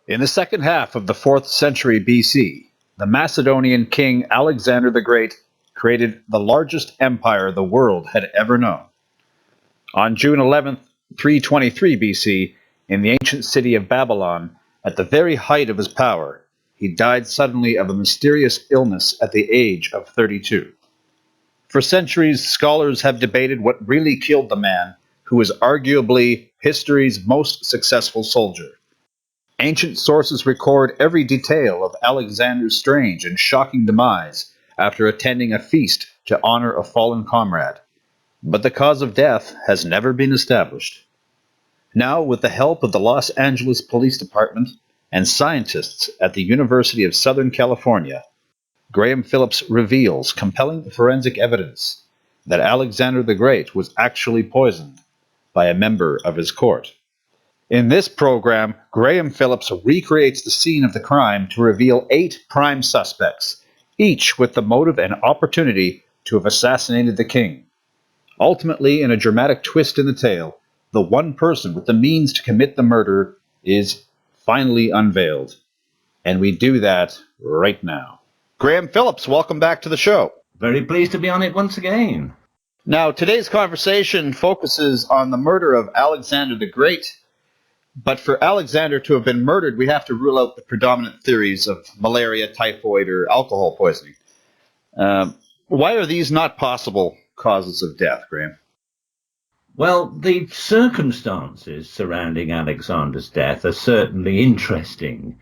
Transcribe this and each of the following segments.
In the second half of the 4th century BC, the Macedonian king Alexander the Great created the largest empire the world had ever known. On June 11th, 323 BC, in the ancient city of Babylon, at the very height of his power, he died suddenly of a mysterious illness at the age of 32. For centuries, scholars have debated what really killed the man who was arguably history's most successful soldier. Ancient sources record every detail of Alexander's strange and shocking demise after attending a feast to honor a fallen comrade. But the cause of death has never been established. Now, with the help of the Los Angeles Police Department and scientists at the University of Southern California, Graham Phillips reveals compelling forensic evidence that Alexander the Great was actually poisoned by a member of his court. In this program, Graham Phillips recreates the scene of the crime to reveal 8 prime suspects, each with the motive and opportunity to have assassinated the king. Ultimately, in a dramatic twist in the tale, the one person with the means to commit the murder is finally unveiled. And we do that right now. Graham Phillips, welcome back to the show. Very pleased to be on it once again. Now, today's conversation focuses on the murder of Alexander the Great. But for Alexander to have been murdered, we have to rule out the predominant theories of malaria, typhoid, or alcohol poisoning. Why are these not possible causes of death, Graham? Well, the circumstances surrounding Alexander's death are certainly interesting.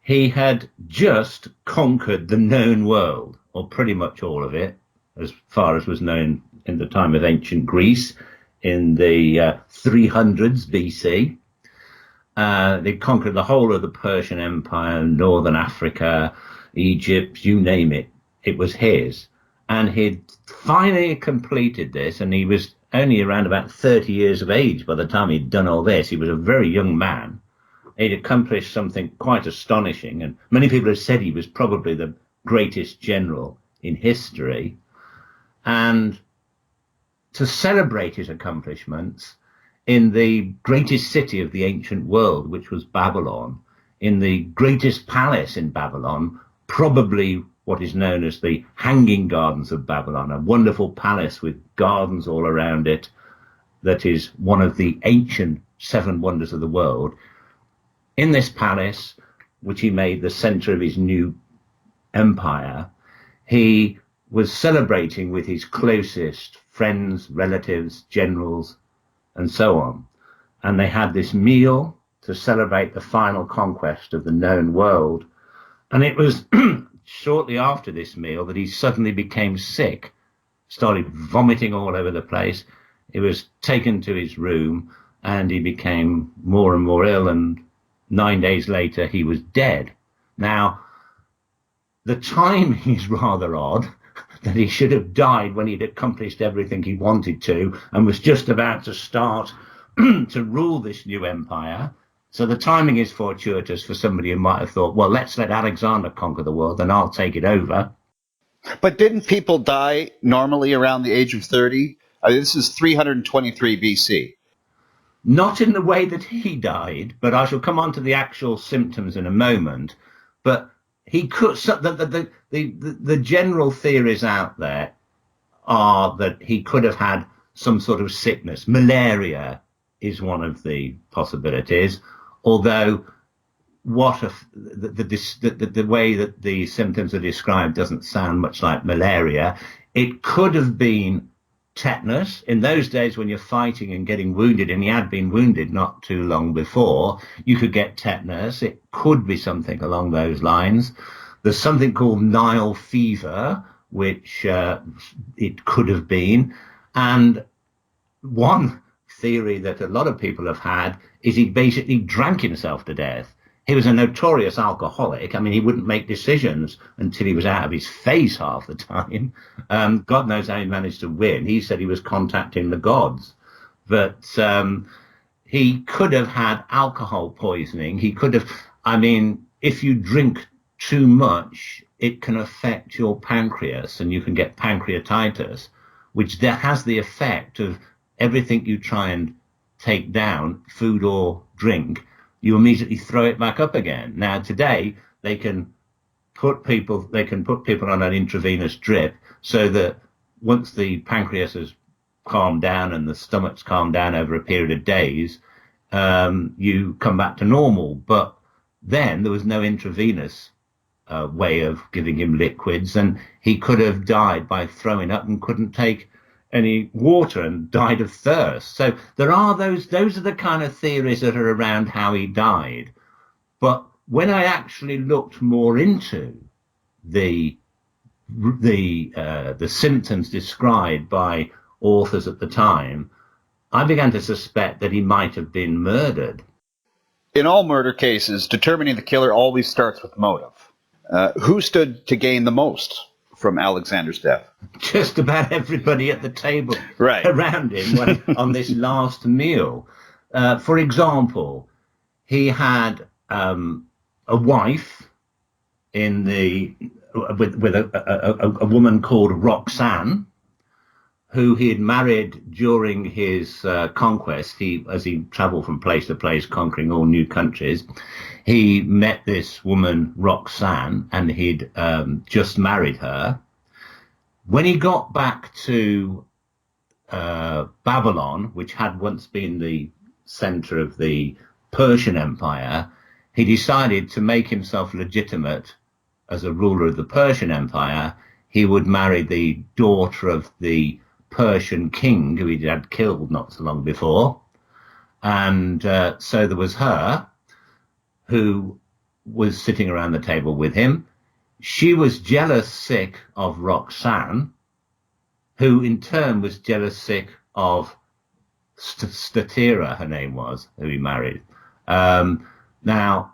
He had just conquered the known world, or pretty much all of it, as far as was known in the time of ancient Greece, in the 300s BC. They conquered the whole of the Persian Empire, Northern Africa, Egypt, you name it. It was his. And he'd finally completed this, and he was only around about 30 years of age by the time he'd done all this. He was a very young man. He'd accomplished something quite astonishing, and many people have said he was probably the greatest general in history. And to celebrate his accomplishments, in the greatest city of the ancient world, which was Babylon, in the greatest palace in Babylon, probably what is known as the Hanging Gardens of Babylon, a wonderful palace with gardens all around it that is one of the ancient 7 wonders of the world. In this palace, which he made the center of his new empire, he was celebrating with his closest friends, relatives, generals, and so on. And they had this meal to celebrate the final conquest of the known world. And it was shortly after this meal that he suddenly became sick, started vomiting all over the place. He was taken to his room and he became more and more ill, and 9 days later he was dead. Now, the timing is rather odd, that he should have died when he'd accomplished everything he wanted to and was just about to start to rule this new empire. So the timing is fortuitous for somebody who might have thought, well, let's let Alexander conquer the world and I'll take it over. But didn't people die normally around the age of 30? This is 323 BC. Not in the way that he died, but I shall come on to the actual symptoms in a moment. But he could, the general theories out there are that he could have had some sort of sickness. Malaria is one of the possibilities, although the way that the symptoms are described doesn't sound much like malaria. It could have been tetanus. In those days when you're fighting and getting wounded, and he had been wounded not too long before, you could get tetanus. It could be something along those lines. There's something called Nile fever, which it could have been. And one theory that a lot of people have had is he basically drank himself to death. He was a notorious alcoholic. I mean, he wouldn't make decisions until he was out of his face half the time. God knows how he managed to win. He said he was contacting the gods. But he could have had alcohol poisoning. He could have, I mean, if you drink too much, it can affect your pancreas and you can get pancreatitis, which has the effect of everything you try and take down, food or drink, you immediately throw it back up again. Now, today, they can put people on an intravenous drip so that once the pancreas has calmed down and the stomach's calmed down over a period of days, you come back to normal. But then there was no intravenous way of giving him liquids, and he could have died by throwing up and couldn't take any water and died of thirst. So there are those are the kind of theories that are around how he died. But when I actually looked more into the symptoms described by authors at the time, I began to suspect that he might have been murdered. In all murder cases, determining the killer always starts with motive. Who stood to gain the most from Alexander's death? Just about everybody at the table Right. around him on this last meal. For example, he had a wife with a woman called Roxana, who he had married during his conquest. As he traveled from place to place, conquering all new countries, he met this woman, Roxana, and he'd just married her. When he got back to Babylon, which had once been the center of the Persian Empire, he decided to make himself legitimate as a ruler of the Persian Empire. He would marry the daughter of the Persian king who he had killed not so long before. And so there was her who was sitting around the table with him. She was jealous sick of Roxana, who in turn was jealous sick of Statira, her name was, who he married. Now,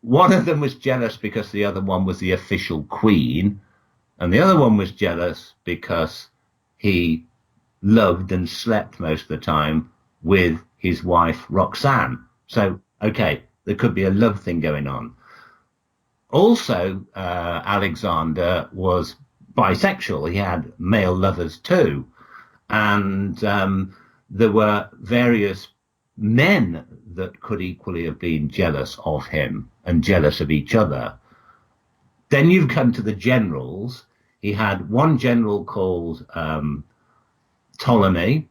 one of them was jealous because the other one was the official queen, and the other one was jealous because he loved and slept most of the time with his wife, Roxana. So, okay, there could be a love thing going on. Also, Alexander was bisexual. He had male lovers too. And there were various men that could equally have been jealous of him and jealous of each other. Then you've come to the generals. He had one general called Ptolemy,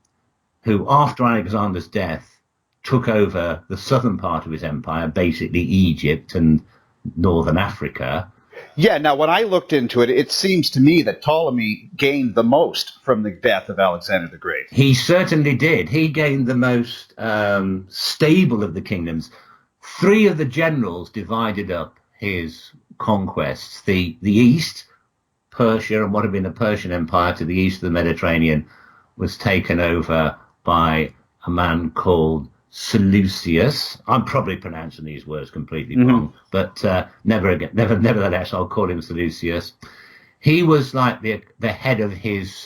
who after Alexander's death took over the southern part of his empire, basically Egypt and northern Africa. Yeah, now when I looked into it, it seems to me that Ptolemy gained the most from the death of Alexander the Great. He certainly did. He gained the most stable of the kingdoms. Three of the generals divided up his conquests. The east, Persia, and what had been the Persian Empire to the east of the Mediterranean, was taken over by a man called Seleucus. I'm probably pronouncing these words completely wrong, but nevertheless, I'll call him Seleucus. He was like the head of his,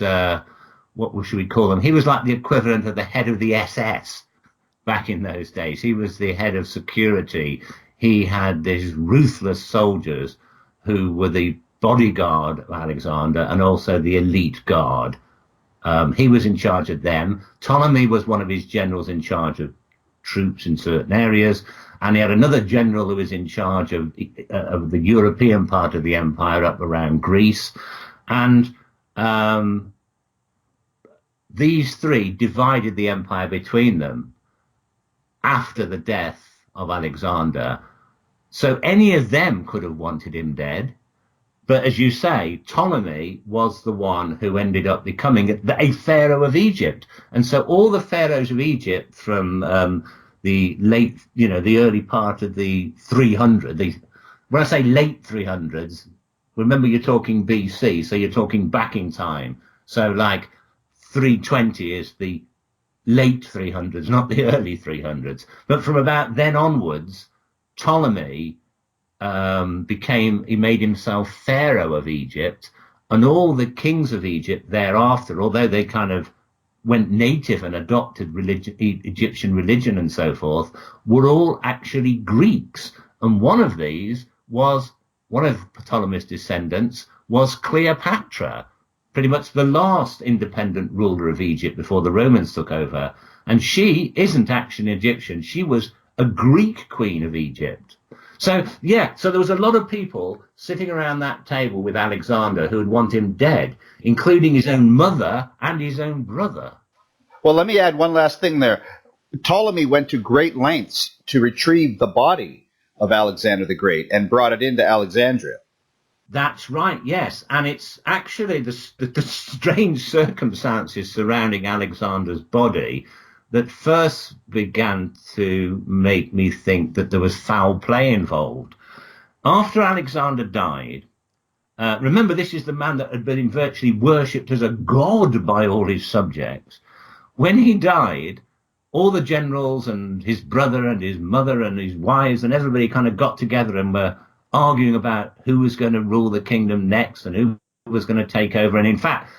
what should we call them? He was like the equivalent of the head of the SS back in those days. He was the head of security. He had these ruthless soldiers who were the bodyguard of Alexander and also the elite guard. He was in charge of them. Ptolemy was one of his generals in charge of troops in certain areas, and he had another general who was in charge of the European part of the empire up around Greece. And these three divided the empire between them after the death of Alexander. So any of them could have wanted him dead. But as you say, Ptolemy was the one who ended up becoming a pharaoh of Egypt. And so all the pharaohs of Egypt from the early part of the 300s, when I say late 300s, remember you're talking BC, so you're talking back in time. So like 320 is the late 300s, not the early 300s. But from about then onwards, Ptolemy he made himself pharaoh of Egypt, and all the kings of Egypt thereafter, although they kind of went native and adopted Egyptian religion and so forth, were all actually Greeks. And one of Ptolemy's descendants was Cleopatra, pretty much the last independent ruler of Egypt before the Romans took over. And she isn't actually Egyptian. She was a Greek queen of Egypt. So, yeah, so there was a lot of people sitting around that table with Alexander who would want him dead, including his own mother and his own brother. Well, let me add one last thing there. Ptolemy went to great lengths to retrieve the body of Alexander the Great and brought it into Alexandria. That's right, yes. And it's actually the strange circumstances surrounding Alexander's body that first began to make me think that there was foul play involved. After Alexander died, remember, this is the man that had been virtually worshipped as a god by all his subjects. When he died, all the generals and his brother and his mother and his wives and everybody kind of got together and were arguing about who was going to rule the kingdom next and who was going to take over. And in fact,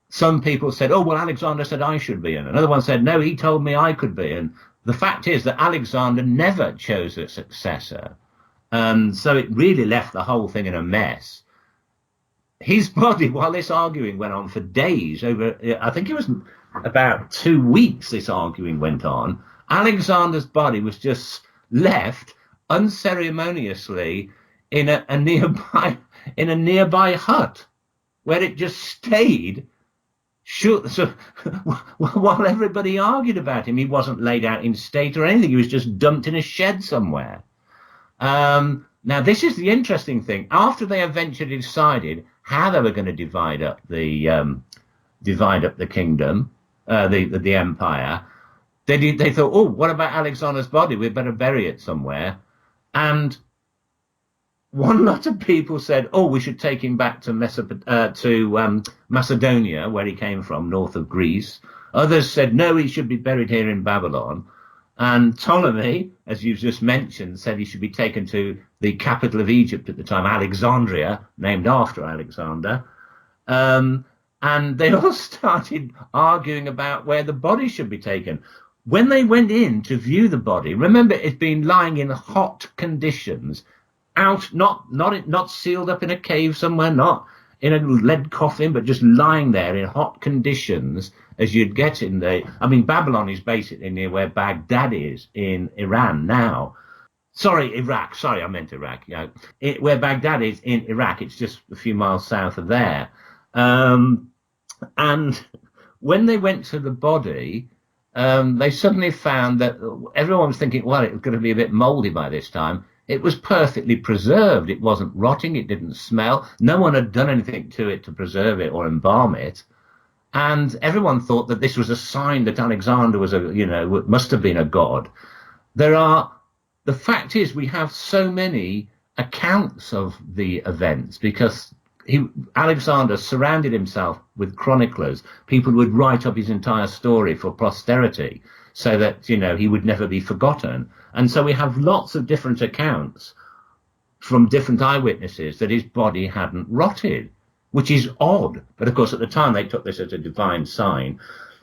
some people said, oh, well, Alexander said I should be. And another one said, no, he told me I could be. And the fact is that Alexander never chose a successor. So it really left the whole thing in a mess. His body, while this arguing went on for days, over, I think it was about 2 weeks this arguing went on, Alexander's body was just left unceremoniously in a nearby hut, where it just stayed. So while everybody argued about him, he wasn't laid out in state or anything. He was just dumped in a shed somewhere. Now, this is the interesting thing. After they eventually decided how they were going to divide up the kingdom, the empire, they thought, oh, what about Alexander's body? We better bury it somewhere. And one lot of people said, oh, we should take him back to Macedonia, where he came from, north of Greece. Others said, no, he should be buried here in Babylon. And Ptolemy, as you've just mentioned, said he should be taken to the capital of Egypt at the time, Alexandria, named after Alexander. And they all started arguing about where the body should be taken. When they went in to view the body, remember, it's been lying in hot conditions, out, not sealed up in a cave somewhere, not in a lead coffin, but just lying there in hot conditions, as you'd get in Babylon is basically near where Baghdad is in Iran now. Sorry, Iraq. Sorry, I meant Iraq. Yeah, where Baghdad is in Iraq, it's just a few miles south of there. And when they went to the body, they suddenly found that everyone was thinking, well, it was going to be a bit moldy by this time. It was perfectly preserved. It wasn't rotting. It didn't smell. No one had done anything to it to preserve it or embalm it. And everyone thought that this was a sign that Alexander was must have been a god. The fact is, we have so many accounts of the events because Alexander surrounded himself with chroniclers, people who would write up his entire story for posterity so that, he would never be forgotten. And so we have lots of different accounts from different eyewitnesses that his body hadn't rotted, which is odd. But of course, at the time, they took this as a divine sign.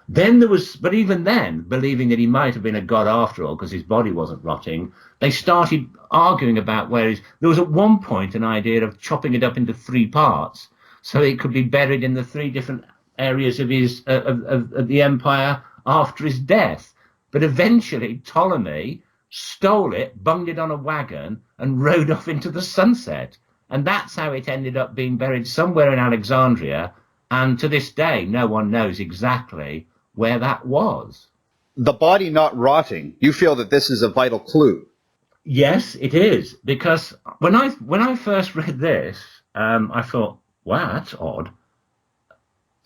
But even then, believing that he might have been a god after all, because his body wasn't rotting, they started arguing about there was at one point an idea of chopping it up into 3 parts so it could be buried in the 3 different areas of of the empire after his death. But eventually Ptolemy stole it, bunged it on a wagon, and rode off into the sunset. And that's how it ended up being buried somewhere in Alexandria. And to this day, no one knows exactly where that was. The body not rotting, you feel that this is a vital clue? Yes, it is. Because when I first read this, I thought, wow, that's odd.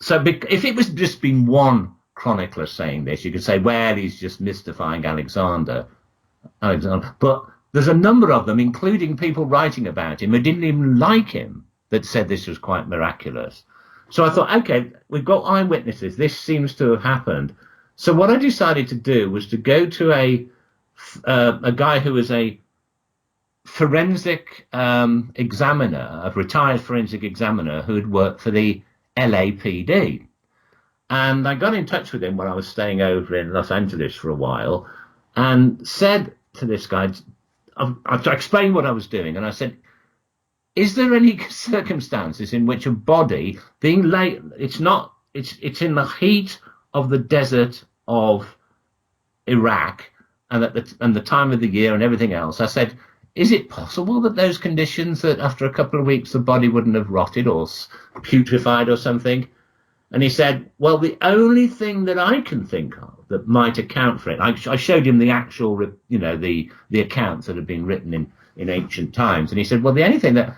So if it was just been one chronicler saying this, you could say, well, he's just mystifying Alexander. But there's a number of them, including people writing about him who didn't even like him, that said this was quite miraculous. So I thought, okay, we've got eyewitnesses. This seems to have happened. So what I decided to do was to go to a guy who was a forensic examiner, a retired forensic examiner who had worked for the LAPD. And I got in touch with him when I was staying over in Los Angeles for a while and said to this guy, I explained what I was doing, and I said, is there any circumstances in which a body being laid, it's in the heat of the desert of Iraq, and the time of the year and everything else. I said, is it possible that those conditions, that after a couple of weeks the body wouldn't have rotted or putrefied or something? And he said, well, the only thing that I can think of that might account for it, I showed him the actual, the accounts that had been written in ancient times. And he said, well, the only thing that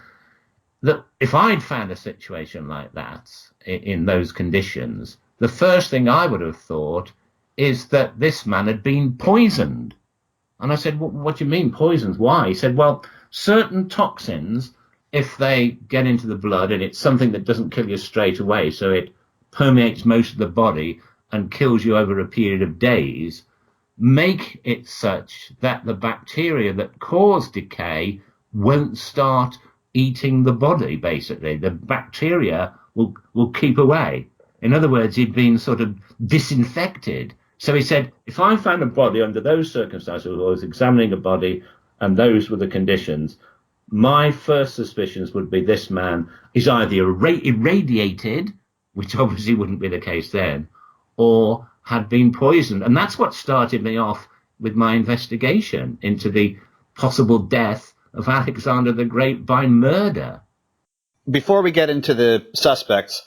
if I'd found a situation like that in those conditions, the first thing I would have thought is that this man had been poisoned. And I said, well, what do you mean poisons? Why? He said, well, certain toxins, if they get into the blood, and it's something that doesn't kill you straight away, so it permeates most of the body and kills you over a period of days, make it such that the bacteria that cause decay won't start eating the body, basically. The bacteria will keep away. In other words, he'd been sort of disinfected. So he said, if I found a body under those circumstances, I was examining a body and those were the conditions, my first suspicions would be this man is either irradiated, which obviously wouldn't be the case then, or had been poisoned. And that's what started me off with my investigation into the possible death of Alexander the Great by murder. Before we get into the suspects,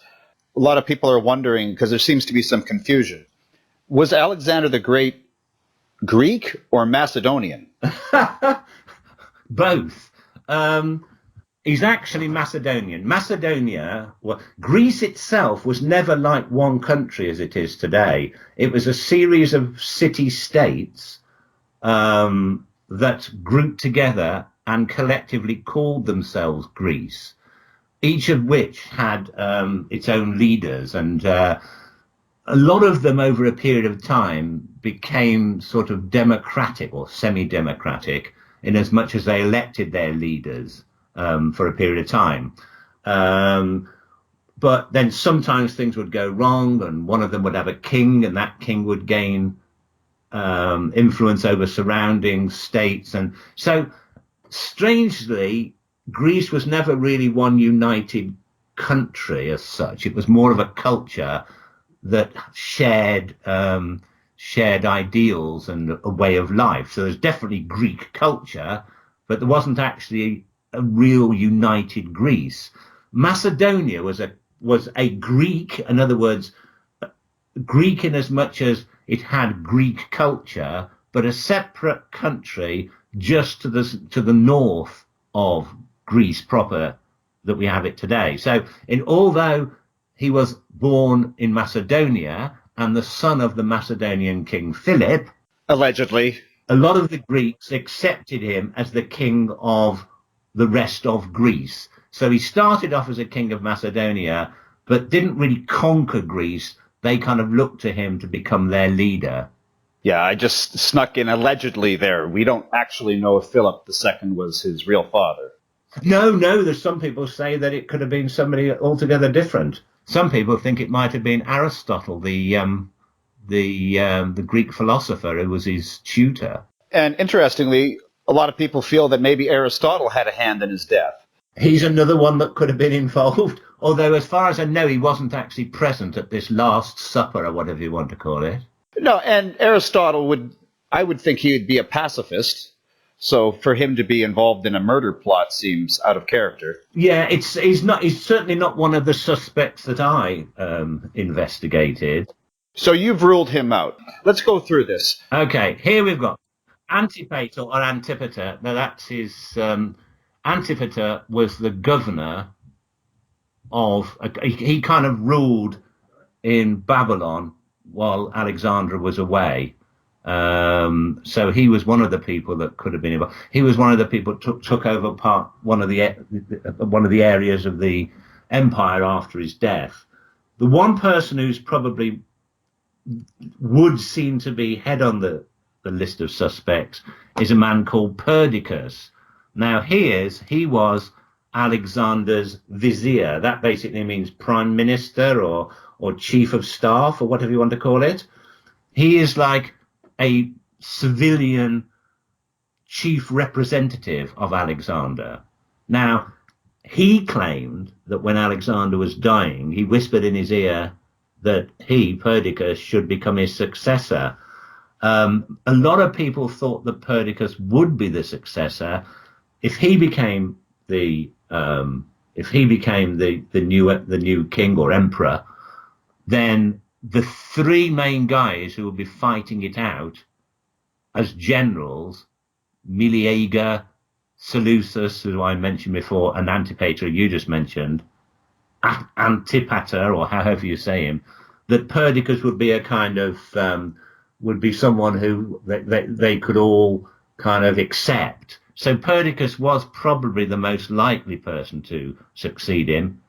a lot of people are wondering, because there seems to be some confusion. Was Alexander the Great Greek or Macedonian? Both. He's actually Macedonian. Greece itself was never like one country as it is today. It was a series of city-states that grouped together and collectively called themselves Greece, each of which had its own leaders, and a lot of them over a period of time became sort of democratic or semi-democratic in as much as they elected their leaders for a period of time. But then sometimes things would go wrong, and one of them would have a king, and that king would gain influence over surrounding states. And so, strangely, Greece was never really one united country as such. It was more of a culture that shared ideals and a way of life. So there's definitely Greek culture, but there wasn't actually a real united Greece. Macedonia was a Greek, in other words, Greek in as much as it had Greek culture, but a separate country just to the north of Greece proper that we have it today. So although he was born in Macedonia and the son of the Macedonian king Philip, allegedly, a lot of the Greeks accepted him as the king of the rest of Greece. So he started off as a king of Macedonia, but didn't really conquer Greece. They kind of looked to him to become their leader. Yeah, I just snuck in allegedly there. We don't actually know if Philip II was his real father. No, there's some people say that it could have been somebody altogether different. Some people think it might have been Aristotle, the Greek philosopher who was his tutor. And interestingly, a lot of people feel that maybe Aristotle had a hand in his death. He's another one that could have been involved, although as far as I know, he wasn't actually present at this Last Supper or whatever you want to call it. No, and Aristotle I would think he would be a pacifist. So for him to be involved in a murder plot seems out of character. Yeah, he's certainly not one of the suspects that I investigated. So you've ruled him out. Let's go through this. Okay, here we've got Antipater or Antipater. Now that's his. Antipater was the governor of. He kind of ruled in Babylon while Alexander was away. So he was one of the people that could have been involved. He was one of the people took over one of the areas of the empire after his death. The one person who's probably would seem to be head on the list of suspects is a man called Perdiccas. Now he was Alexander's vizier. That basically means prime minister or chief of staff or whatever you want to call it. He is like a civilian chief representative of Alexander. Now, he claimed that when Alexander was dying, he whispered in his ear that he, Perdiccas, should become his successor. A lot of people thought that Perdiccas would be the successor if he became the new king or emperor. Then the three main guys who would be fighting it out as generals, Meleager, Seleucus, who I mentioned before, and Antipater, you just mentioned, Antipater, or however you say him, that Perdiccas would be a kind of would be someone who they could all kind of accept. So Perdiccas was probably the most likely person to succeed him,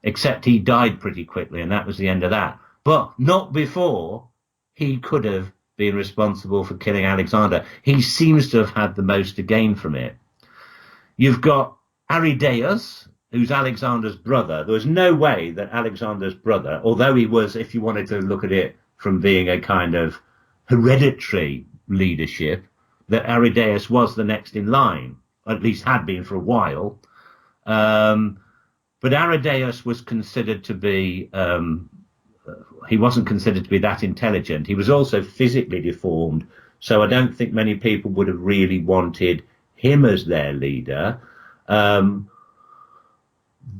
except he died pretty quickly, and that was the end of that. But not before he could have been responsible for killing Alexander. He seems to have had the most to gain from it. You've got Aridaeus, who's Alexander's brother. There was no way that Alexander's brother, although he was, if you wanted to look at it from being a kind of hereditary leadership, that Aridaeus was the next in line, or at least had been for a while. But Aridaeus was considered to be, he wasn't considered to be that intelligent. He was also physically deformed, so I don't think many people would have really wanted him as their leader.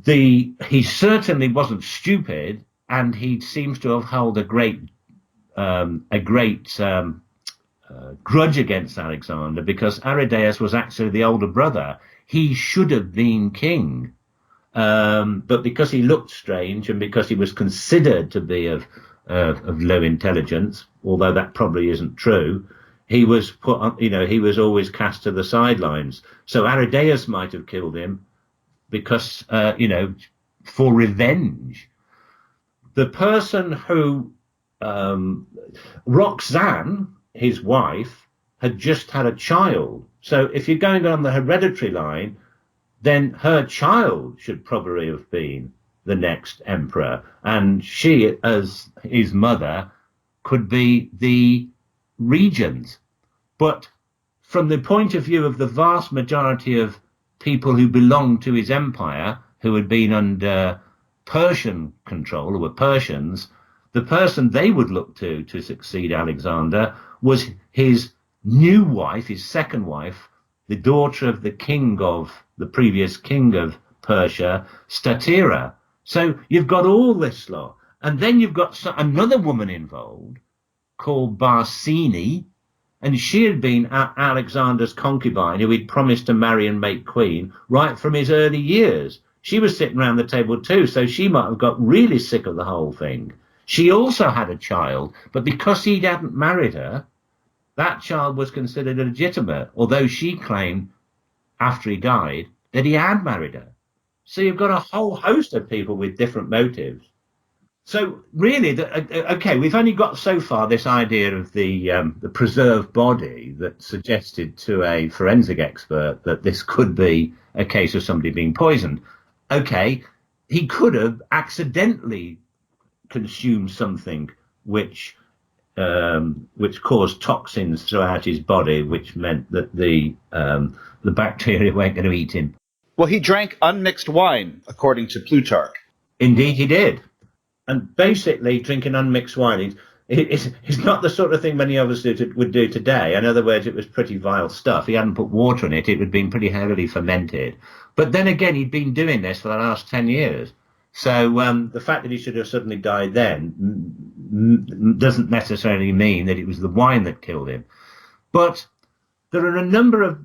He certainly wasn't stupid, and he seems to have held a great grudge against Alexander, because Aridaeus was actually the older brother. He should have been king, but because he looked strange and because he was considered to be of low intelligence, although that probably isn't true, he was put on, he was always cast to the sidelines. So Aridaeus might have killed him because, for revenge. The person who, Roxana, his wife, had just had a child. So if you're going on the hereditary line, then her child should probably have been the next emperor. And she, as his mother, could be the regent. But from the point of view of the vast majority of people who belonged to his empire, who had been under Persian control, who were Persians, the person they would look to succeed Alexander was his new wife, his second wife, the daughter of the previous king of Persia, Statira. So you've got all this lot. And then you've got another woman involved called Barsine, and she had been Alexander's concubine, who he'd promised to marry and make queen right from his early years. She was sitting around the table too, so she might have got really sick of the whole thing. She also had a child, but because he hadn't married her, that child was considered illegitimate, although she claimed after he died that he had married her. So you've got a whole host of people with different motives. So really, okay, we've only got so far this idea of the preserved body that suggested to a forensic expert that this could be a case of somebody being poisoned. Okay, he could have accidentally consumed something which caused toxins throughout his body, which meant that the bacteria weren't going to eat him. Well, he drank unmixed wine, according to Plutarch. Indeed, he did. And basically, drinking unmixed wine is not the sort of thing many of us would do today. In other words, it was pretty vile stuff. He hadn't put water in it. It had been pretty heavily fermented. But then again, he'd been doing this for the last 10 years. So the fact that he should have suddenly died then doesn't necessarily mean that it was the wine that killed him. But there are a number of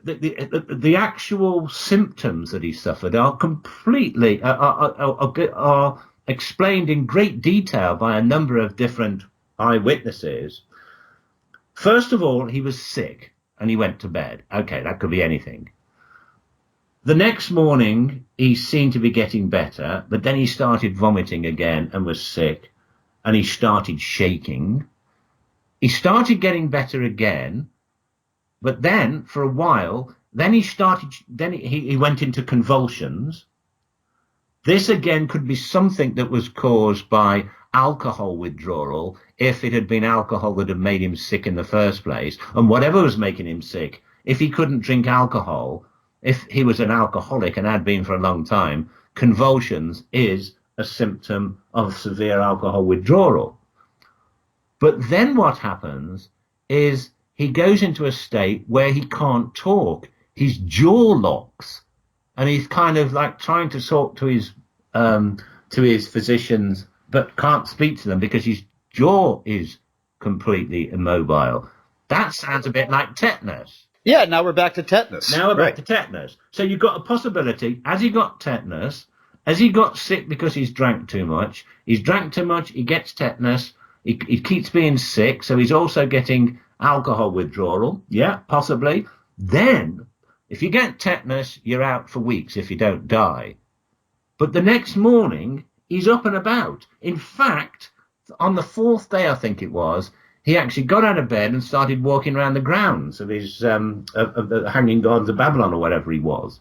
the actual symptoms that he suffered are completely are explained in great detail by a number of different eyewitnesses. First of all, he was sick and he went to bed. Okay, that could be anything. The next morning, he seemed to be getting better, but then he started vomiting again and was sick, and he started shaking. He started getting better again, but then for a while, then he went into convulsions. This again could be something that was caused by alcohol withdrawal, if it had been alcohol that had made him sick in the first place. And whatever was making him sick, if he couldn't drink alcohol, if he was an alcoholic and had been for a long time, convulsions is a symptom of severe alcohol withdrawal. But then what happens is he goes into a state where he can't talk. His jaw locks, and he's kind of like trying to talk to his physicians, but can't speak to them because his jaw is completely immobile. That sounds a bit like tetanus. Yeah, now we're back to tetanus. Now we're back to tetanus. So you've got a possibility, as he got tetanus, as he got sick because he's drank too much, he gets tetanus, he keeps being sick, so he's also getting alcohol withdrawal. Yeah, possibly. Then, if you get tetanus, you're out for weeks if you don't die. But the next morning, he's up and about. In fact, on the fourth day, I think it was, he actually got out of bed and started walking around the grounds of his of the Hanging Gardens of Babylon or whatever he was.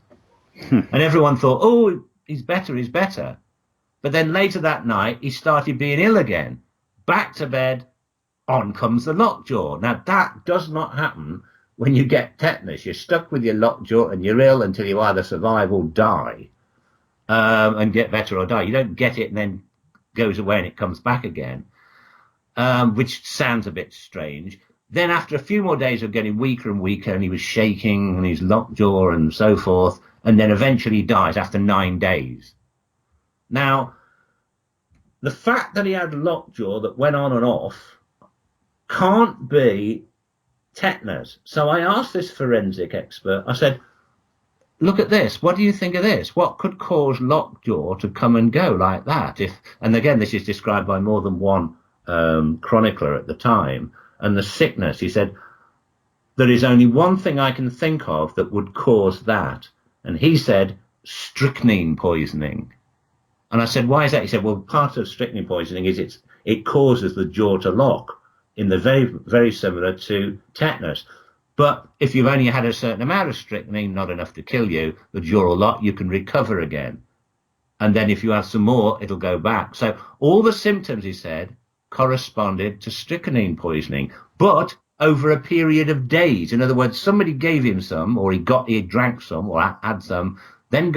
And everyone thought, oh, he's better. But then later that night, he started being ill again. Back to bed, on comes the lockjaw. Now, that does not happen when you get tetanus. You're stuck with your lockjaw and you're ill until you either survive or die, and get better or die. You don't get it and then goes away and it comes back again, which sounds a bit strange. Then after a few more days of getting weaker and weaker, and he was shaking and his lockjaw and so forth, and then eventually he dies after 9 days. Now, the fact that he had lockjaw that went on and off can't be tetanus. So I asked this forensic expert, I said, look at this. What do you think of this? What could cause lockjaw to come and go like that? And again, this is described by more than one chronicler at the time. And the sickness, he said, there is only one thing I can think of that would cause that. And he said, strychnine poisoning. And I said, why is that? He said, well, part of strychnine poisoning is it causes the jaw to lock, in the very, very similar to tetanus. But if you've only had a certain amount of strychnine, not enough to kill you, the jaw will lock, you can recover again. And then if you have some more, it'll go back. So all the symptoms, he said, corresponded to strychnine poisoning, but over a period of days. In other words, somebody gave him some, or he drank some, or had some, then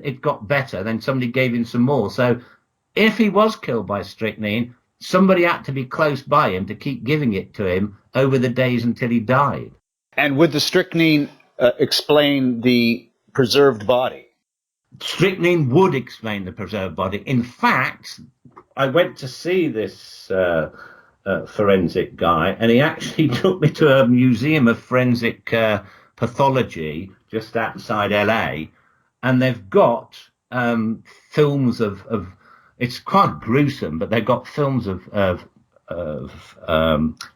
it got better, then somebody gave him some more. So if he was killed by strychnine, somebody had to be close by him to keep giving it to him over the days until he died. And would the strychnine explain the preserved body? Strychnine would explain the preserved body. In fact, I went to see this forensic guy, and he actually took me to a museum of forensic pathology just outside LA, and they've got films of it's quite gruesome, but they've got films of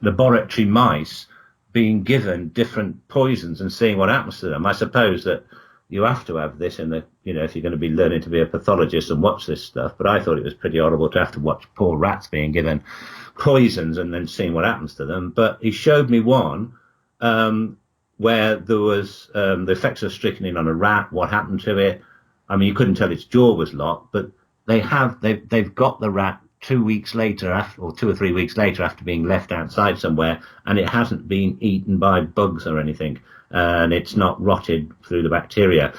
laboratory mice being given different poisons and seeing what happens to them. I suppose that you have to have this in the, if you're going to be learning to be a pathologist and watch this stuff. But I thought it was pretty horrible to have to watch poor rats being given poisons and then seeing what happens to them. But he showed me one where there was the effects of strychnine on a rat, what happened to it. I mean, you couldn't tell its jaw was locked, but they've got the rat 2 weeks later, or 2 or 3 weeks later, after being left outside somewhere, and it hasn't been eaten by bugs or anything, and it's not rotted through the bacteria.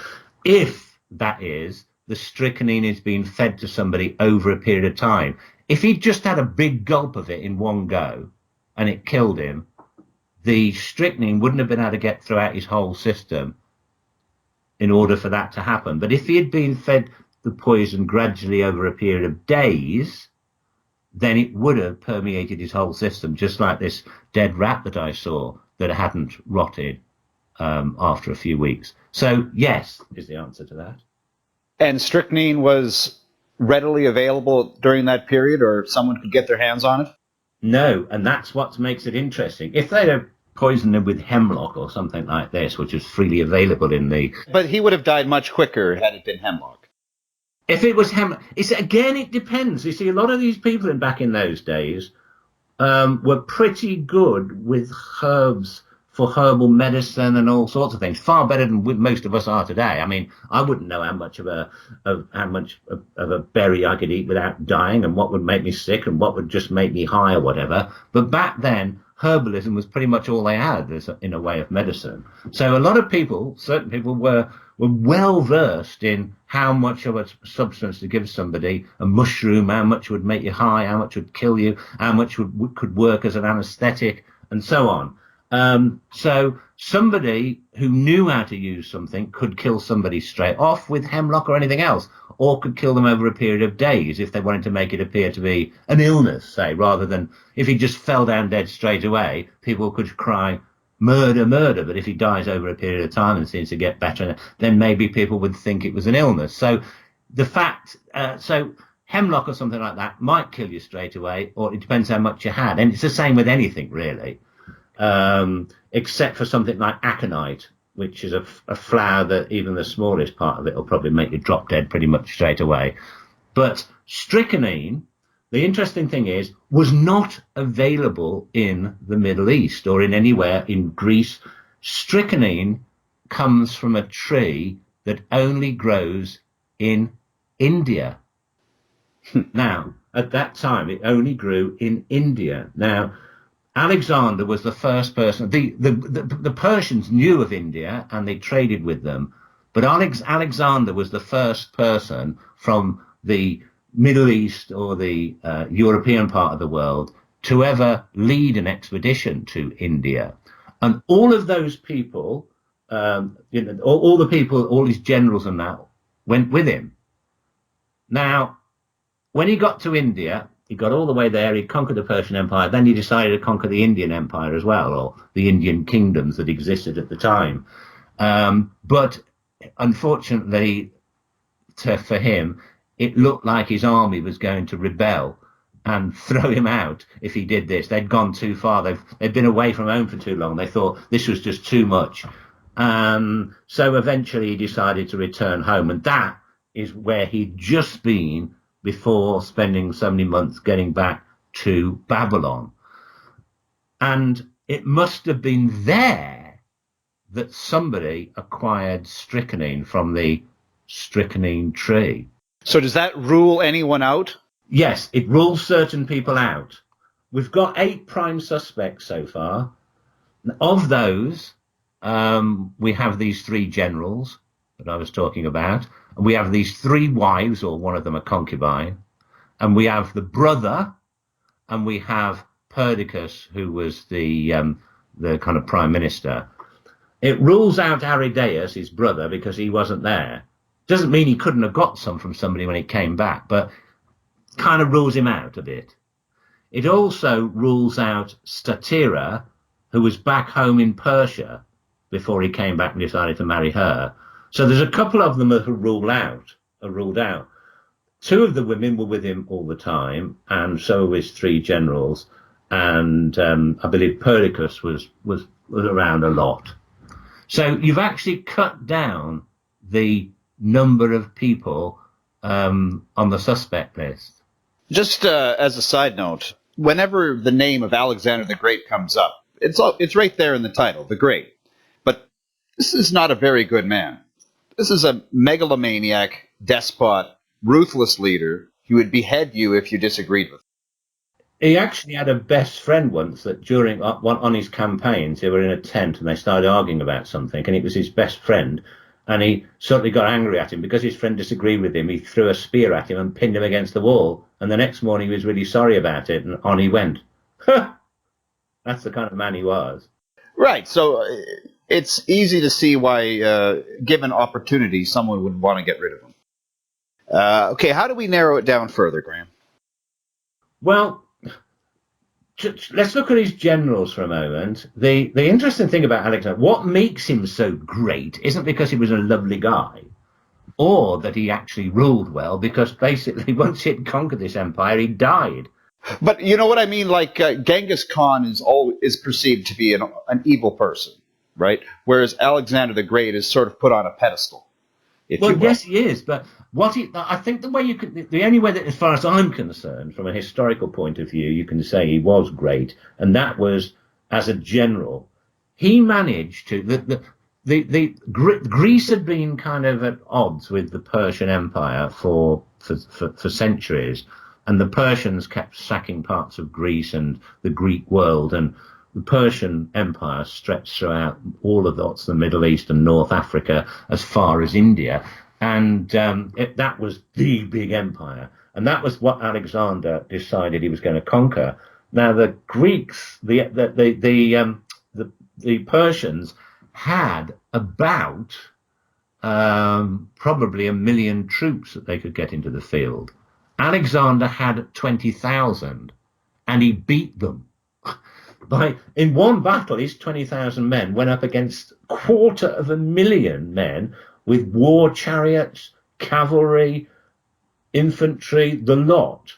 If that is, the strychnine is being fed to somebody over a period of time. If he'd just had a big gulp of it in one go and it killed him, the strychnine wouldn't have been able to get throughout his whole system in order for that to happen. But if he had been fed the poison gradually over a period of days, then it would have permeated his whole system, just like this dead rat that I saw that hadn't rotted after a few weeks. So yes is the answer to that. And strychnine was readily available during that period, or someone could get their hands on it? No, and that's what makes it interesting. If they'd have poisoned him with hemlock or something like this, which is freely available in the... But he would have died much quicker had it been hemlock. If it was hemlock... Again, it depends. You see, a lot of these people back in those days were pretty good with herbs for herbal medicine and all sorts of things, far better than most of us are today. I mean, I wouldn't know how much of a berry I could eat without dying, and what would make me sick and what would just make me high or whatever. But back then, herbalism was pretty much all they had in a way of medicine. So a lot of people, certain people, were well versed in how much of a substance to give somebody, a mushroom, how much would make you high, how much would kill you, how much could work as an anesthetic, and so on. So somebody who knew how to use something could kill somebody straight off with hemlock or anything else, or could kill them over a period of days if they wanted to make it appear to be an illness, say, rather than if he just fell down dead straight away, people could cry, murder, murder. But if he dies over a period of time and seems to get better, then maybe people would think it was an illness. So the fact, so hemlock or something like that might kill you straight away, or it depends how much you had. And it's the same with anything, really, except for something like aconite, which is a flower that even the smallest part of it will probably make you drop dead pretty much straight away. But strychnine, the interesting thing is, was not available in the Middle East or in anywhere in Greece. Strychnine comes from a tree that only grows in India. Now, at that time, it only grew in India. Now, Alexander was the first person. The Persians knew of India and they traded with them, but Alexander was the first person from the Middle East or the European part of the world to ever lead an expedition to India. And all of those people, all the people, all his generals and that, went with him. Now, when he got to India, he got all the way there, he conquered the Persian Empire, then he decided to conquer the Indian Empire as well, or the Indian kingdoms that existed at the time. But unfortunately for him, it looked like his army was going to rebel and throw him out if he did this. They'd gone too far. They'd been away from home for too long. They thought this was just too much. So eventually he decided to return home, and that is where he'd just been before spending so many months getting back to Babylon. And it must have been there that somebody acquired strychnine from the strychnine tree. So does that rule anyone out? Yes, it rules certain people out. We've got 8 prime suspects so far. Of those, we have these 3 generals that I was talking about. And we have these 3 wives, or one of them a concubine, and we have the brother, and we have Perdiccas, who was the kind of prime minister. It rules out Aridaeus, his brother, because he wasn't there. Doesn't mean he couldn't have got some from somebody when he came back, but kind of rules him out a bit. It also rules out Statira, who was back home in Persia before he came back and decided to marry her. So there's a couple of them that are ruled out. 2 of the women were with him all the time, and so were his 3 generals. And I believe Perdiccas was around a lot. So you've actually cut down the number of people on the suspect list. Just as a side note, whenever the name of Alexander the Great comes up, it's right there in the title, the Great. But this is not a very good man. This is a megalomaniac, despot, ruthless leader. He would behead you if you disagreed with him. He actually had a best friend once that during on his campaigns, they were in a tent and they started arguing about something, and it was his best friend, and he suddenly got angry at him because his friend disagreed with him. He threw a spear at him and pinned him against the wall, and the next morning he was really sorry about it, and on he went. That's the kind of man he was. Right, so it's easy to see why, given opportunity, someone would want to get rid of him. Okay, how do we narrow it down further, Graham? Well, let's look at his generals for a moment. The interesting thing about Alexander, what makes him so great isn't because he was a lovely guy or that he actually ruled well, because basically once he had conquered this empire, he died. But you know what I mean? Like Genghis Khan is perceived to be an evil person, right? Whereas Alexander the Great is sort of put on a pedestal. Well, yes, he is. But I think the only way that, as far as I'm concerned, from a historical point of view, you can say he was great, and that was as a general. He managed to Greece had been kind of at odds with the Persian Empire for centuries. And the Persians kept sacking parts of Greece and the Greek world, and the Persian Empire stretched throughout all of the Middle East and North Africa as far as India. And that was the big empire. And that was what Alexander decided he was going to conquer. Now the Greeks, the Persians had about probably 1 million troops that they could get into the field. Alexander had 20,000, and he beat them. In one battle, his 20,000 men went up against 250,000 men with war chariots, cavalry, infantry, the lot.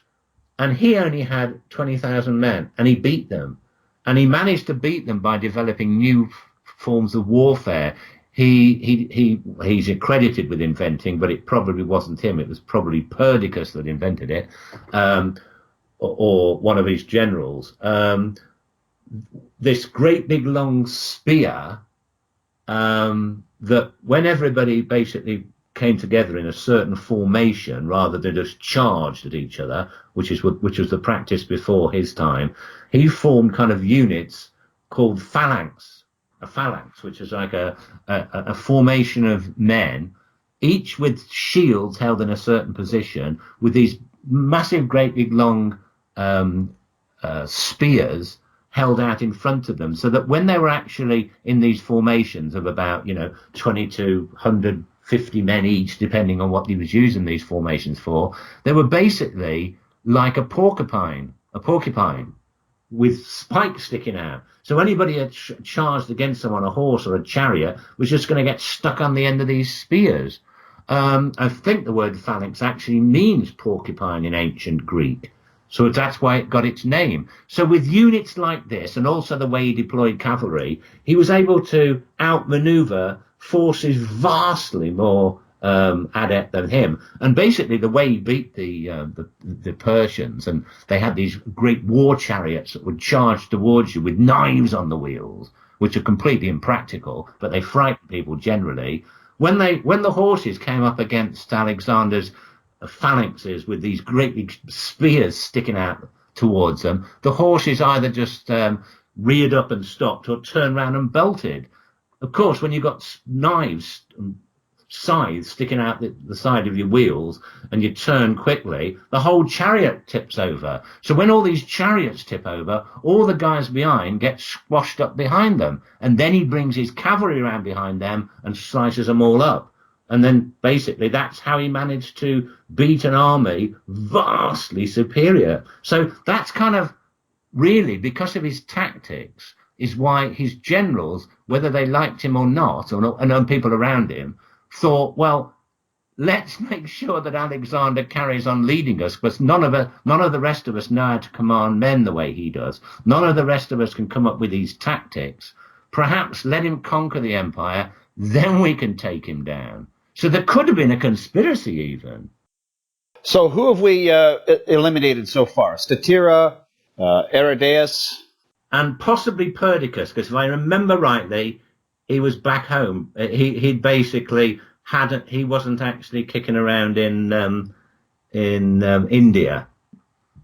And he only had 20,000 men, and he beat them. And he managed to beat them by developing new forms of warfare. He's accredited with inventing, but it probably wasn't him. It was probably Perdiccas that invented it, or one of his generals. This great big long spear that when everybody basically came together in a certain formation rather than just charged at each other, which was the practice before his time, he formed kind of units called phalanx. A phalanx, which is like a formation of men, each with shields held in a certain position, with these massive, great big long spears held out in front of them, so that when they were actually in these formations of about 20 to 150 men each, depending on what he was using these formations for, they were basically like a porcupine with spikes sticking out. So anybody had charged against them on a horse or a chariot was just going to get stuck on the end of these spears. I think the word phalanx actually means porcupine in ancient Greek. So that's why it got its name. So with units like this, and also the way he deployed cavalry, he was able to outmaneuver forces vastly more adept than him. And basically the way he beat the Persians, and they had these great war chariots that would charge towards you with knives on the wheels, which are completely impractical, but they frightened people generally. When the horses came up against Alexander's phalanxes with these great big spears sticking out towards them, the horses either just reared up and stopped, or turned round and bolted. Of course, when you've got knives and scythes sticking out the side of your wheels and you turn quickly, the whole chariot tips over. So when all these chariots tip over, all the guys behind get squashed up behind them, and then he brings his cavalry around behind them and slices them all up. And then basically that's how he managed to beat an army vastly superior. So that's kind of really, because of his tactics, is why his generals, whether they liked him or not, and people around him, thought, well, let's make sure that Alexander carries on leading us, because none of the rest of us know how to command men the way he does. None of the rest of us can come up with these tactics. Perhaps let him conquer the empire, then we can take him down. So there could have been a conspiracy even. So who have we eliminated so far? Statira, Aridaeus, and possibly Perdiccas, because if I remember rightly, he was back home. He'd basically he wasn't actually kicking around in India.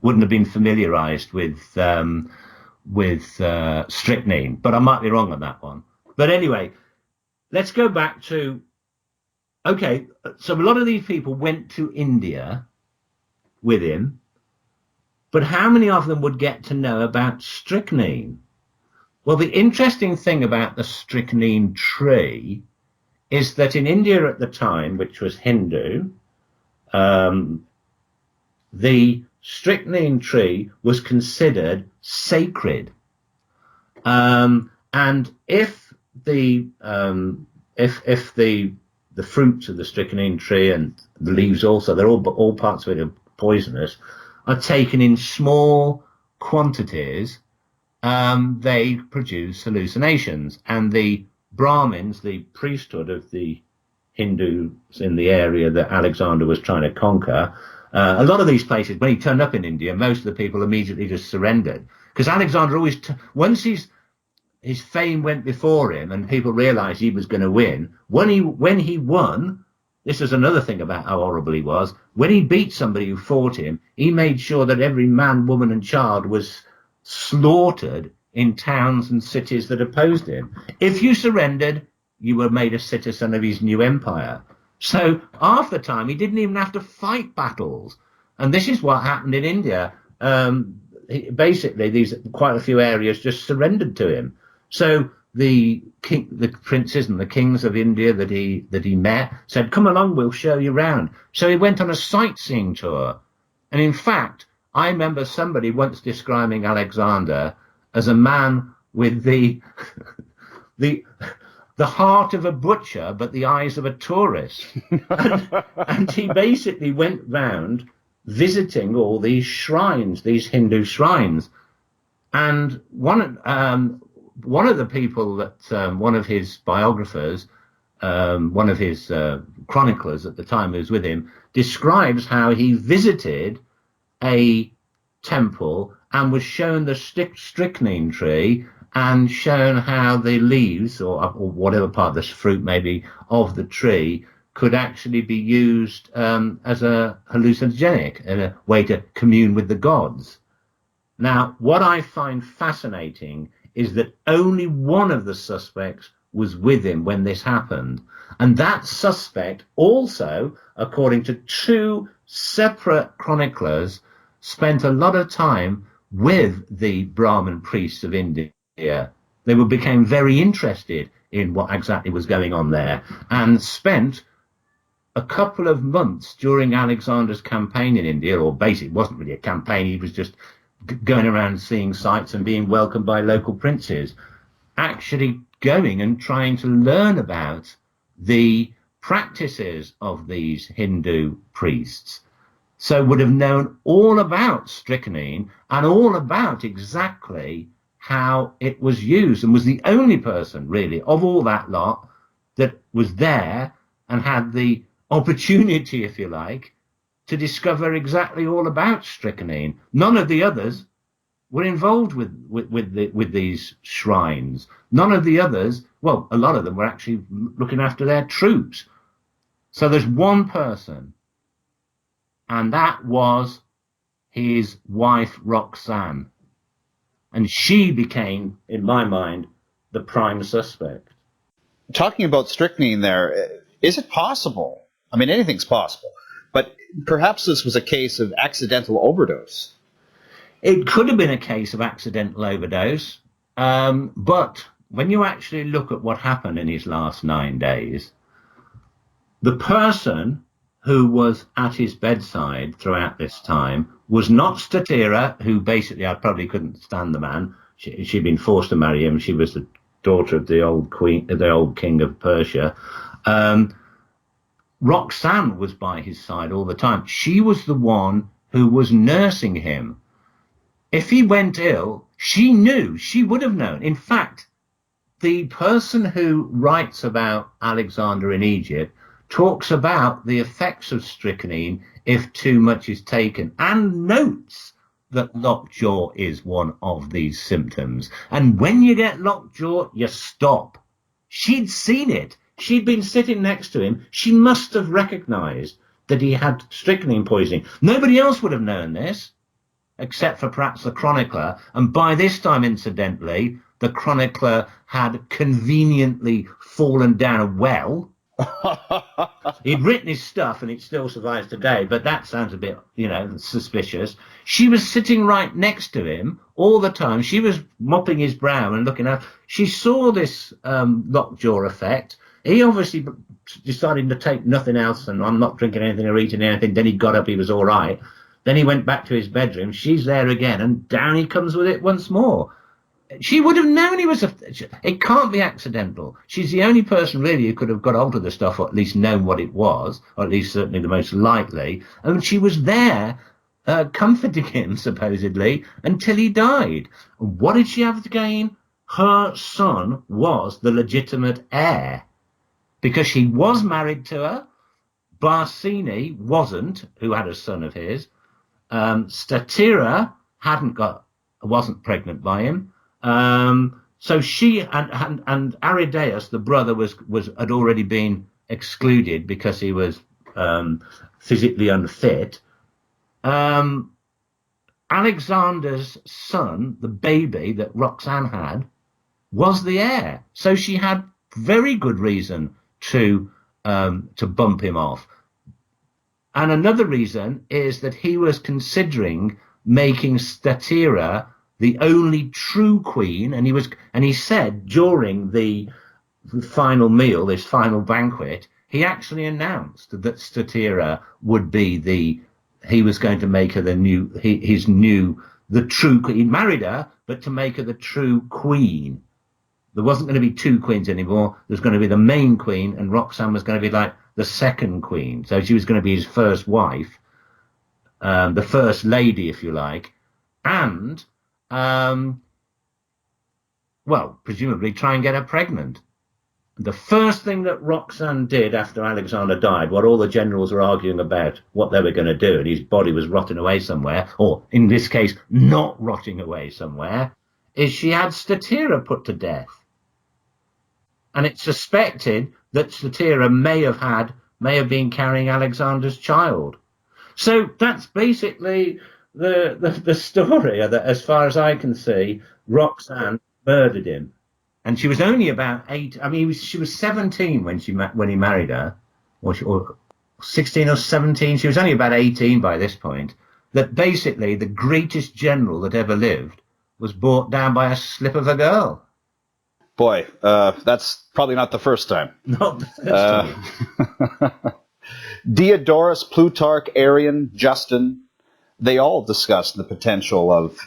Wouldn't have been familiarized with strychnine, but I might be wrong on that one. But anyway, let's go back to, okay, so a lot of these people went to India with him, but how many of them would get to know about strychnine? Well, the interesting thing about the strychnine tree is that in India at the time, which was Hindu, the strychnine tree was considered sacred. And if the fruits of the strychnine tree, and the leaves also, they're all parts of it are poisonous, are taken in small quantities, they produce hallucinations. And the Brahmins, the priesthood of the Hindus in the area that Alexander was trying to conquer, a lot of these places, when he turned up in India, most of the people immediately just surrendered, because Alexander always, once his fame went before him and people realized he was going to win, when he won, this is another thing about how horrible he was, when he beat somebody who fought him, he made sure that every man, woman and child was slaughtered in towns and cities that opposed him. If you surrendered, you were made a citizen of his new empire. So half the time he didn't even have to fight battles. And this is what happened in India. basically these quite a few areas just surrendered to him. So the princes and the kings of India that he met said, "Come along, we'll show you around." So he went on a sightseeing tour, and in fact, I remember somebody once describing Alexander as a man with the heart of a butcher, but the eyes of a tourist. and he basically went round visiting all these shrines, these Hindu shrines. And one of the people that one of his biographers, one of his chroniclers at the time who was with him, describes how he visited a temple and was shown the strychnine tree and shown how the leaves or whatever part of this fruit maybe of the tree could actually be used as a hallucinogenic and a way to commune with the gods. Now, what I find fascinating is that only one of the suspects was with him when this happened. And that suspect also, according to two separate chroniclers, spent a lot of time with the Brahmin priests of India. They became very interested in what exactly was going on there and spent a couple of months during Alexander's campaign in India, or basically it wasn't really a campaign, he was just going around seeing sights and being welcomed by local princes, actually going and trying to learn about the practices of these Hindu priests. So would have known all about strychnine and all about exactly how it was used, and was the only person really of all that lot that was there and had the opportunity, if you like, to discover exactly all about strychnine. None of the others were involved with these shrines. None of the others, well, a lot of them were actually looking after their troops. So there's one person, and that was his wife, Roxana. And she became, in my mind, the prime suspect. Talking about strychnine there, is it possible? I mean, anything's possible, but perhaps this was a case of accidental overdose. It could have been a case of accidental overdose, but when you actually look at what happened in his last 9 days, the person who was at his bedside throughout this time was not Statira, who basically I probably couldn't stand the man. She'd been forced to marry him. She was the daughter of the old king of Persia. Roxana was by his side all the time. She was the one who was nursing him. If he went ill, she knew, she would have known. In fact, the person who writes about Alexander in Egypt talks about the effects of strychnine if too much is taken, and notes that lockjaw is one of these symptoms. And when you get lockjaw, you stop. She'd seen it. She'd been sitting next to him. She must have recognized that he had strychnine poisoning. Nobody else would have known this, except for perhaps the chronicler. And by this time, incidentally, the chronicler had conveniently fallen down a well. He'd written his stuff and it still survives today, but that sounds a bit, suspicious. She was sitting right next to him all the time. She was mopping his brow and looking at. She saw this lockjaw effect. He obviously decided to take nothing else, and I'm not drinking anything or eating anything. Then he got up, he was all right. Then he went back to his bedroom. She's there again, and down he comes with it once more. She would have known he was it can't be accidental. She's the only person really who could have got hold of the stuff, or at least known what it was, or at least certainly the most likely. And she was there comforting him, supposedly, until he died. What did she have to gain? Her son was the legitimate heir, because she was married to her. Barsini wasn't, who had a son of his. Statira wasn't pregnant by him. So she and Aridaeus, the brother, had already been excluded because he was physically unfit. Alexander's son, the baby that Roxana had, was the heir. So she had very good reason to bump him off. And another reason is that he was considering making Statira the only true queen. And he said during the final meal, this final banquet, he actually announced that Statira would be he was going to make her the true queen. He married her, but to make her the true queen. There wasn't going to be two queens anymore. There's going to be the main queen, and Roxana was going to be like the second queen. So she was going to be his first wife, the first lady, if you like, and, well, presumably try and get her pregnant. The first thing that Roxana did after Alexander died, what all the generals were arguing about what they were going to do, and his body was rotting away somewhere, or in this case, not rotting away somewhere, is she had Statira put to death. And it's suspected that Statira may have been carrying Alexander's child. So that's basically the story, that as far as I can see, Roxana murdered him. And she was only about 8. I mean, she was 17 when he married her, or 16 or 17. She was only about 18 by this point. That basically the greatest general that ever lived was brought down by a slip of a girl. Boy, that's probably not the first time. Not the first time. Diodorus, Plutarch, Arrian, Justin, they all discussed the potential of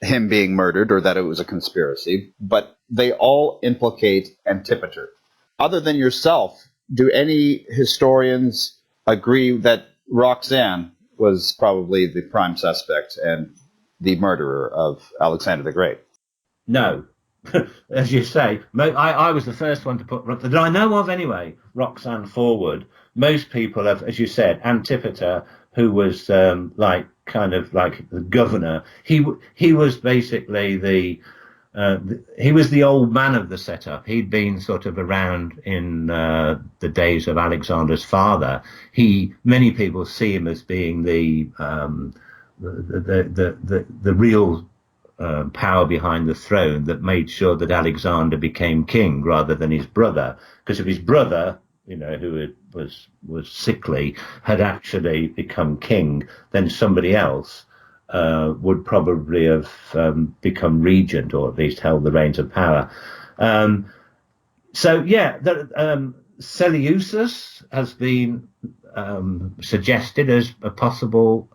him being murdered, or that it was a conspiracy, but they all implicate Antipater. Other than yourself, do any historians agree that Roxana was probably the prime suspect and the murderer of Alexander the Great? No. As you say, I was the first one to put, that I know of anyway, Roxana forward. Most people have, as you said, Antipater, who was kind of like the governor. He was basically he was the old man of the setup. He'd been sort of around in the days of Alexander's father. Many people see him as being the real power behind the throne that made sure that Alexander became king rather than his brother. Because if his brother, who was sickly, had actually become king, then somebody else would probably have become regent, or at least held the reins of power. Seleucus has been suggested as a possible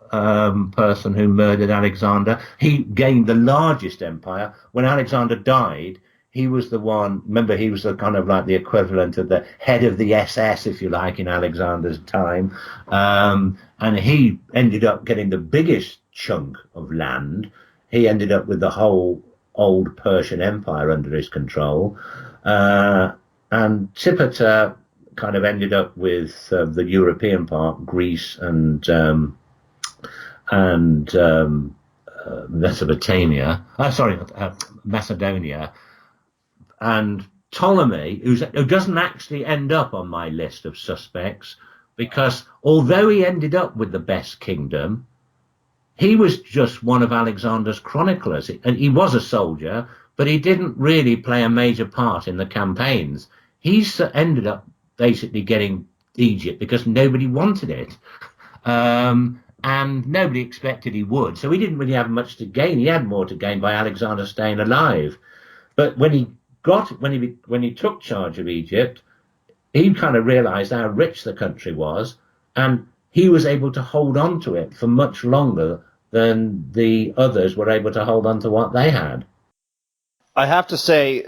person who murdered Alexander. He gained the largest empire. When Alexander died, he was the one, remember, he was the kind of like the equivalent of the head of the SS, if you like, in Alexander's time. And he ended up getting the biggest chunk of land. He ended up with the whole old Persian Empire under his control. And Antipater kind of ended up with the European part, Greece and Mesopotamia. Macedonia. And Ptolemy, who doesn't actually end up on my list of suspects, because although he ended up with the best kingdom, he was just one of Alexander's chroniclers. And he was a soldier, but he didn't really play a major part in the campaigns. He ended up basically getting Egypt because nobody wanted it. And nobody expected he would. So he didn't really have much to gain. He had more to gain by Alexander staying alive. But when he took charge of Egypt, he kind of realized how rich the country was, and he was able to hold on to it for much longer than the others were able to hold on to what they had. I have to say,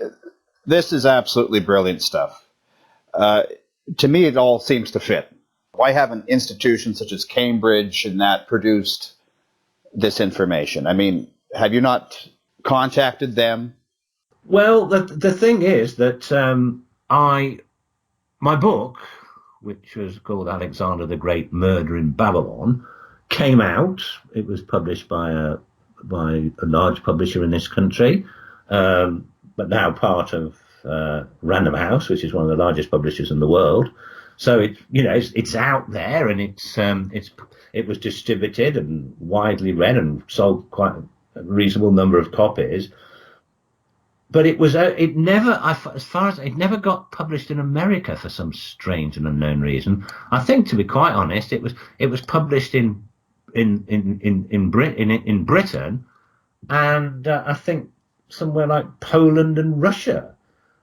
this is absolutely brilliant stuff. To me, it all seems to fit. Why haven't institutions such as Cambridge and that produced this information? I mean, have you not contacted them? Well, the thing is that my book, which was called Alexander the Great, Murder in Babylon, came out. It was published by a large publisher in this country, but now part of Random House, which is one of the largest publishers in the world. So it's out there, and it was distributed and widely read and sold quite a reasonable number of copies. But it never got published in America for some strange and unknown reason. I think, to be quite honest, it was published in in Britain, and I think somewhere like Poland and Russia.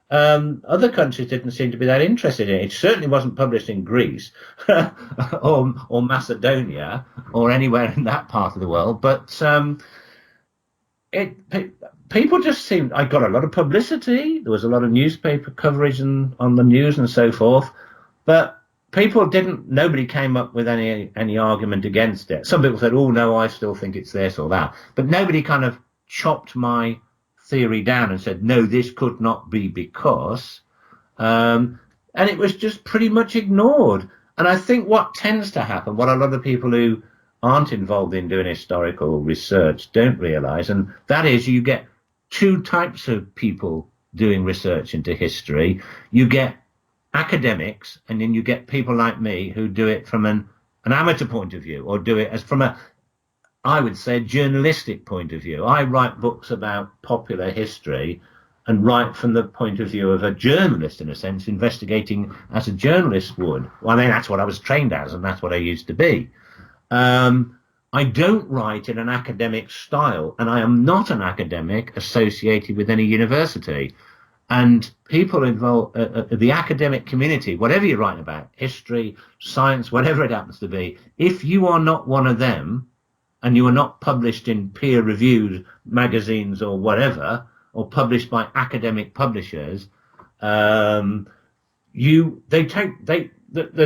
Other countries didn't seem to be that interested in it. It certainly wasn't published in Greece or Macedonia or anywhere in that part of the world. But people just seemed. I got a lot of publicity. There was a lot of newspaper coverage on the news and so forth. But people didn't. Nobody came up with any argument against it. Some people said, "Oh no, I still think it's this or that," but nobody kind of chopped my theory down and said, no, this could not be because, and it was just pretty much ignored. And I think what tends to happen, what a lot of people who aren't involved in doing historical research don't realize, and that is you get two types of people doing research into history. You get academics, and then you get people like me who do it from an amateur point of view, or do it as from I would say, a journalistic point of view. I write books about popular history and write from the point of view of a journalist, in a sense, investigating as a journalist would. Well, I mean, that's what I was trained as, and that's what I used to be. I don't write in an academic style, and I am not an academic associated with any university. And people involved, the academic community, whatever you're writing about, history, science, whatever it happens to be, if you are not one of them, and you are not published in peer-reviewed magazines or whatever, or published by academic publishers, there's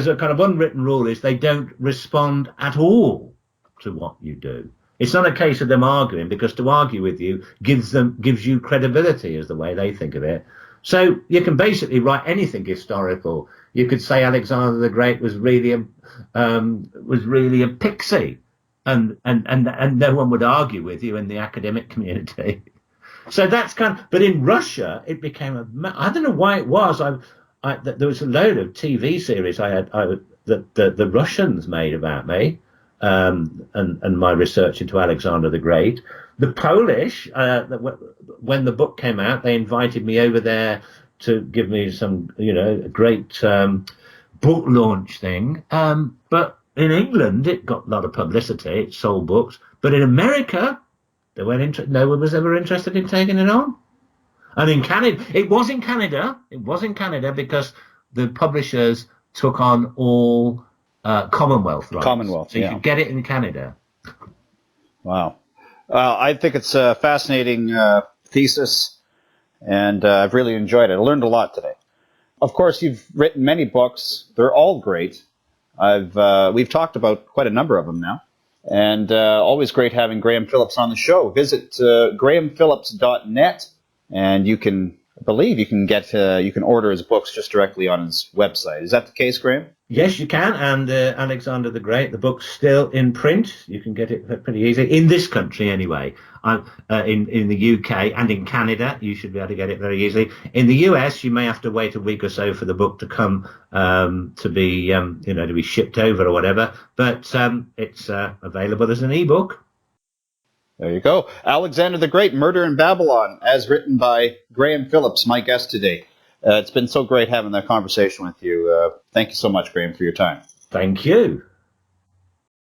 a kind of unwritten rule is they don't respond at all to what you do. It's not a case of them arguing, because to argue with you gives you credibility, is the way they think of it. So you can basically write anything historical. You could say Alexander the Great was really a pixie. And no one would argue with you in the academic community. So that's but in Russia, it became I don't know why it was. There was a load of TV series that the Russians made about me, and my research into Alexander the Great. The Polish, when the book came out, they invited me over there to give me some, a great book launch thing. But in England, it got a lot of publicity. It sold books. But in America, no one was ever interested in taking it on. And in Canada, it was in Canada because the publishers took on all Commonwealth rights. Commonwealth, so you could get it in Canada. Wow. I think it's a fascinating thesis, and I've really enjoyed it. I learned a lot today. Of course, you've written many books. They're all great. We've talked about quite a number of them now, and always great having Graham Phillips on the show. Visit grahamphillips.net, and you can order his books just directly on his website. Is that the case, Graham? Yes, you can. And Alexander the Great, the book's still in print. You can get it pretty easily in this country, anyway. In the UK and in Canada, you should be able to get it very easily. In the US, you may have to wait a week or so for the book to come to be shipped over or whatever. But it's available as an ebook. There you go. Alexander the Great, Murder in Babylon, as written by Graham Phillips, my guest today. It's been so great having that conversation with you. Thank you so much, Graham, for your time. Thank you.